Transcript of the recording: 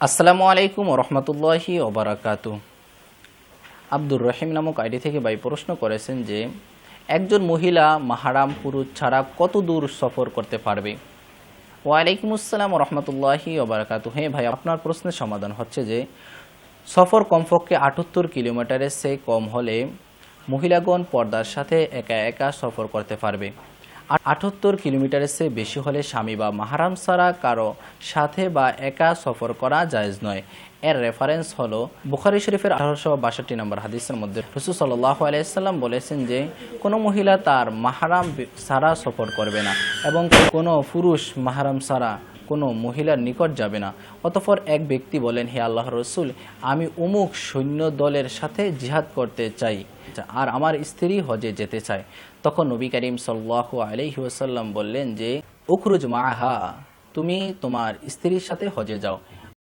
আসসালামু আলাইকুম রহমতুল্লাহি ওবারাকাতু। আব্দুর রহিম নামক আইডি থেকে ভাই প্রশ্ন করেছেন যে একজন মহিলা মাহারাম পুরুষ ছাড়া কত দূর সফর করতে পারবে। ওয়ালাইকুম আসসালাম রহমতুল্লাহি ওবারাকাতু। হ্যাঁ ভাই, আপনার প্রশ্নের সমাধান হচ্ছে যে সফর কমপক্ষে ৭৮ কিলোমিটারের চেয়ে কম হলে মহিলাগণ পর্দার সাথে একা একা সফর করতে পারবে। ৭৮ কিলোমিটারের চেয়ে বেশি হলে স্বামী বা মাহারাম ছাড়া কারো সাথে বা একা সফর করা জায়েজ নয়। এর রেফারেন্স হলো বুখারী শরীফের ১৮৬২ নম্বর হাদিসের মধ্যে রাসূল সাল্লাল্লাহু আলাইহি সাল্লাম বলেছেন যে কোনো মহিলা তার মাহারাম ছাড়া সফর করবে না এবং কোনো পুরুষ মাহারাম ছাড়া কোনো মহিলার নিকট যাবে না। অতঃপর এক ব্যক্তি বলেন, হে আল্লাহর রাসূল, আমি অমুক সৈন্য দলের সাথে জিহাদ করতে চাই আর আমার স্ত্রী হজে যেতে চায়। তখন নবী করিম সাল্লাল্লাহু আলাইহি ওয়াসাল্লাম বললেন যে উখরুজ মাআহা, তুমি তোমার স্ত্রীর সাথে হজে যাও।